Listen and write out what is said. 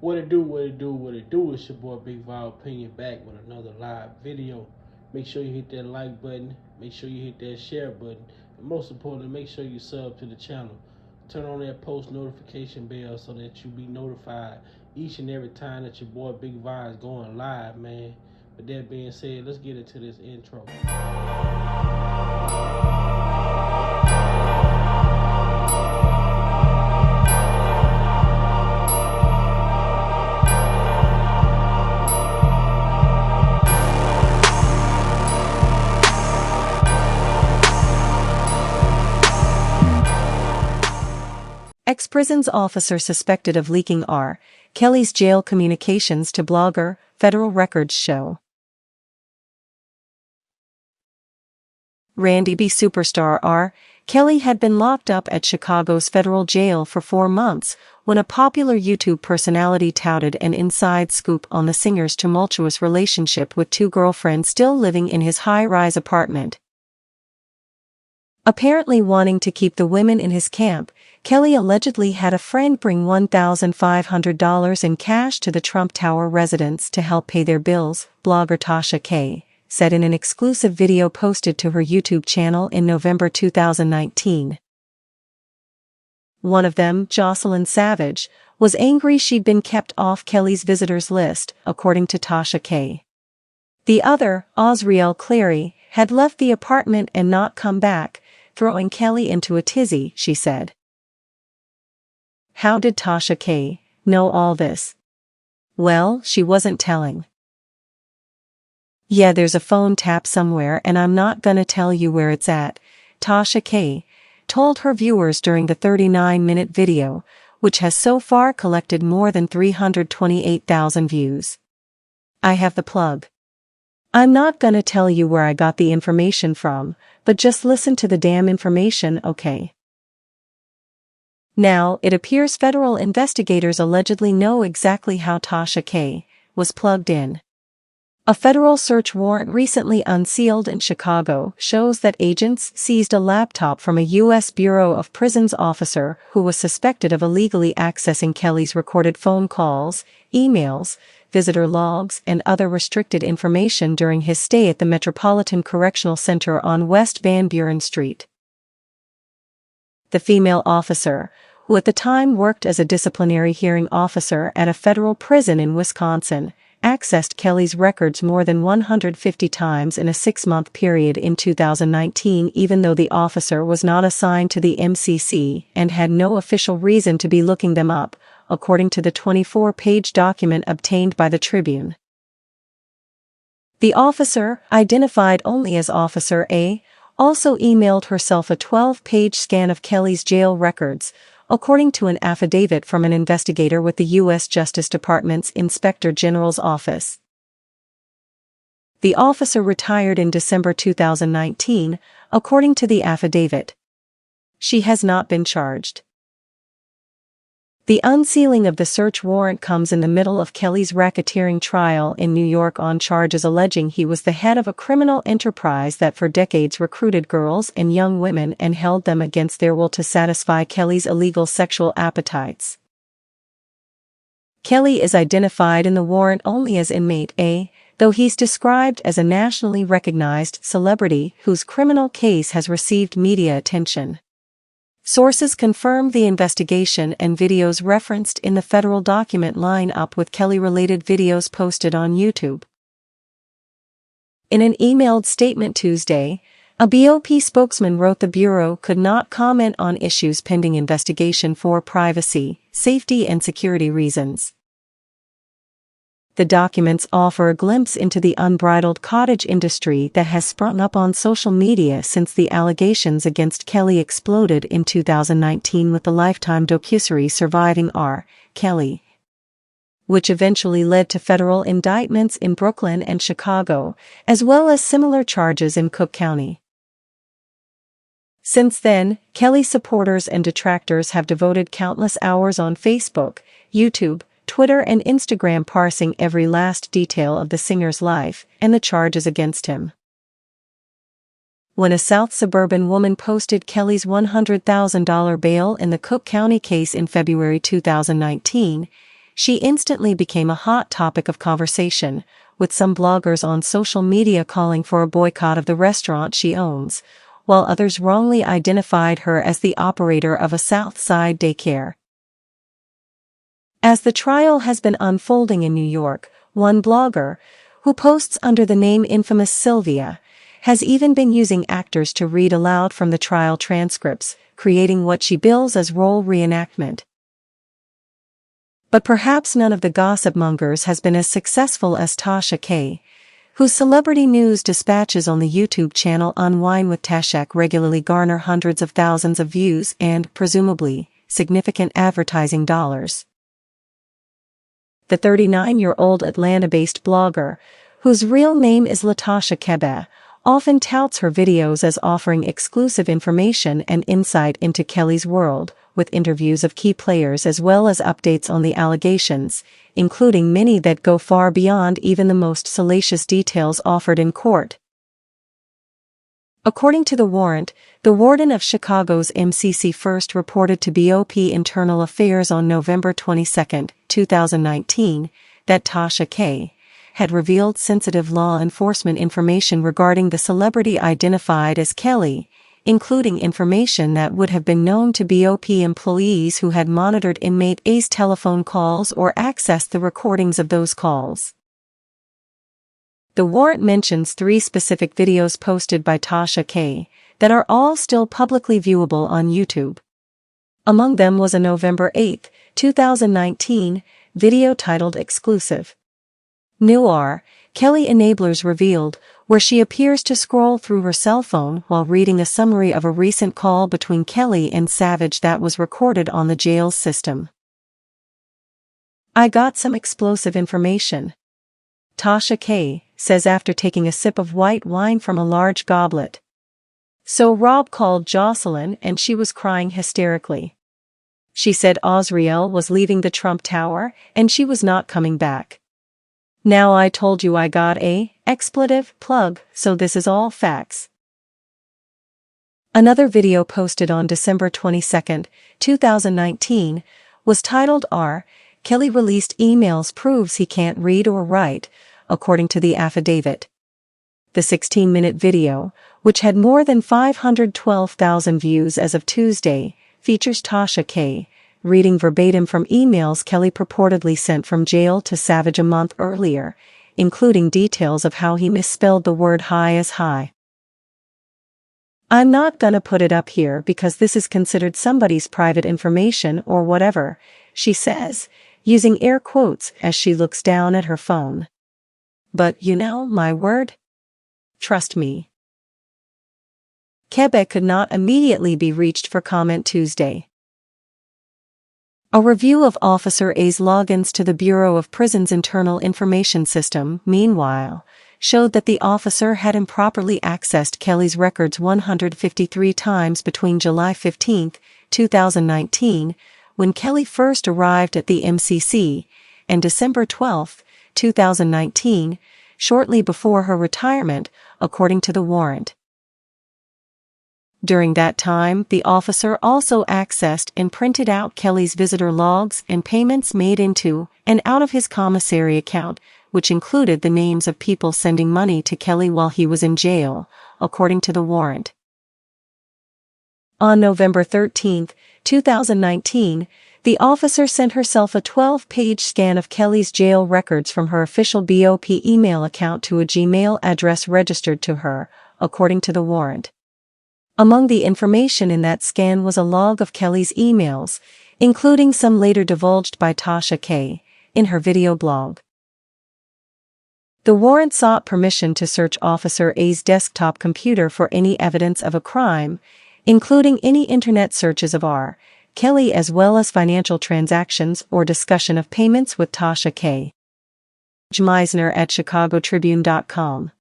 What it do, what it do, what it do. It's your boy Big Val Opinion back with another live video. Make sure you hit that like button. Make sure you hit that share button. And most importantly, make sure you sub to the channel. Turn on that post notification bell so that you be notified each and every time that your boy Big Val is going live, man. With that being said, let's get into this intro. Ex-prisons officer suspected of leaking R. Kelly's jail communications to blogger, federal records show. Randy B. Superstar R. Kelly had been locked up at Chicago's federal jail for 4 months when a popular YouTube personality touted an inside scoop on the singer's tumultuous relationship with 2 girlfriends still living in his high-rise apartment. Apparently wanting to keep the women in his camp, Kelly allegedly had a friend bring $1,500 in cash to the Trump Tower residence to help pay their bills, blogger Tasha K. said in an exclusive video posted to her YouTube channel in November 2019. One of them, Jocelyn Savage, was angry she'd been kept off Kelly's visitors list, according to Tasha K. The other, Osriel Clary, had left the apartment and not come back, throwing Kelly into a tizzy, she said. How did Tasha K. know all this? Well, she wasn't telling. Yeah, there's a phone tap somewhere and I'm not gonna tell you where it's at, Tasha K. told her viewers during the 39-minute video, which has so far collected more than 328,000 views. I have the plug. I'm not gonna tell you where I got the information from, but just listen to the damn information, okay? Now, it appears federal investigators allegedly know exactly how Tasha K. was plugged in. A federal search warrant recently unsealed in Chicago shows that agents seized a laptop from a U.S. Bureau of Prisons officer who was suspected of illegally accessing Kelly's recorded phone calls, emails, visitor logs, and other restricted information during his stay at the Metropolitan Correctional Center on West Van Buren Street. The female officer, who at the time worked as a disciplinary hearing officer at a federal prison in Wisconsin, accessed Kelly's records more than 150 times in a 6-month period in 2019 even though the officer was not assigned to the MCC and had no official reason to be looking them up, according to the 24-page document obtained by the Tribune. The officer, identified only as Officer A, also emailed herself a 12-page scan of Kelly's jail records, according to an affidavit from an investigator with the U.S. Justice Department's Inspector General's office. The officer retired in December 2019, according to the affidavit. She has not been charged. The unsealing of the search warrant comes in the middle of Kelly's racketeering trial in New York on charges alleging he was the head of a criminal enterprise that for decades recruited girls and young women and held them against their will to satisfy Kelly's illegal sexual appetites. Kelly is identified in the warrant only as inmate A, though he's described as a nationally recognized celebrity whose criminal case has received media attention. Sources confirm the investigation and videos referenced in the federal document line up with Kelly-related videos posted on YouTube. In an emailed statement Tuesday, a BOP spokesman wrote the Bureau could not comment on issues pending investigation for privacy, safety and security reasons. The documents offer a glimpse into the unbridled cottage industry that has sprung up on social media since the allegations against Kelly exploded in 2019 with the Lifetime docuseries Surviving R. Kelly, which eventually led to federal indictments in Brooklyn and Chicago, as well as similar charges in Cook County. Since then, Kelly supporters and detractors have devoted countless hours on Facebook, YouTube, Twitter and Instagram parsing every last detail of the singer's life and the charges against him. When a South suburban woman posted Kelly's $100,000 bail in the Cook County case in February 2019, she instantly became a hot topic of conversation, with some bloggers on social media calling for a boycott of the restaurant she owns, while others wrongly identified her as the operator of a South Side daycare. As the trial has been unfolding in New York, one blogger, who posts under the name Infamous Sylvia, has even been using actors to read aloud from the trial transcripts, creating what she bills as role reenactment. But perhaps none of the gossip mongers has been as successful as Tasha K., whose celebrity news dispatches on the YouTube channel Unwind with Tashak regularly garner hundreds of thousands of views and, presumably, significant advertising dollars. The 39-year-old Atlanta-based blogger, whose real name is Latasha Kebe, often touts her videos as offering exclusive information and insight into Kelly's world, with interviews of key players as well as updates on the allegations, including many that go far beyond even the most salacious details offered in court. According to The Warrant, the warden of Chicago's MCC first reported to BOP Internal Affairs on November 22, 2019, that Tasha K. had revealed sensitive law enforcement information regarding the celebrity identified as Kelly, including information that would have been known to BOP employees who had monitored inmate A's telephone calls or accessed the recordings of those calls. The warrant mentions 3 specific videos posted by Tasha K. that are all still publicly viewable on YouTube. Among them was a November 8, 2019, video titled Exclusive. Noir, Kelly Enablers Revealed, where she appears to scroll through her cell phone while reading a summary of a recent call between Kelly and Savage that was recorded on the jail's system. I got some explosive information, Tasha K. says after taking a sip of white wine from a large goblet. So Rob called Jocelyn and she was crying hysterically. She said Osriel was leaving the Trump Tower and she was not coming back. Now I told you I got a expletive plug, so this is all facts. Another video posted on December 22, 2019, was titled R. Kelly released emails proves he can't read or write, according to the affidavit. The 16-minute video, which had more than 512,000 views as of Tuesday, features Tasha K. reading verbatim from emails Kelly purportedly sent from jail to Savage a month earlier, including details of how he misspelled the word high as high. I'm not gonna put it up here because this is considered somebody's private information or whatever, she says, using air quotes as she looks down at her phone. But you know, my word? Trust me. Kebe could not immediately be reached for comment Tuesday. A review of Officer A's logins to the Bureau of Prisons' internal information system, meanwhile, showed that the officer had improperly accessed Kelly's records 153 times between July 15, 2019, when Kelly first arrived at the MCC, and December 12, 2019, shortly before her retirement, according to the warrant. During that time, the officer also accessed and printed out Kelly's visitor logs and payments made into and out of his commissary account, which included the names of people sending money to Kelly while he was in jail, according to the warrant. On November 13, 2019, the officer sent herself a 12-page scan of Kelly's jail records from her official BOP email account to a Gmail address registered to her, according to the warrant. Among the information in that scan was a log of Kelly's emails, including some later divulged by Tasha K. in her video blog. The warrant sought permission to search Officer A's desktop computer for any evidence of a crime, including any internet searches of R. Kelly as well as financial transactions or discussion of payments with Tasha K. Meisner at ChicagoTribune.com.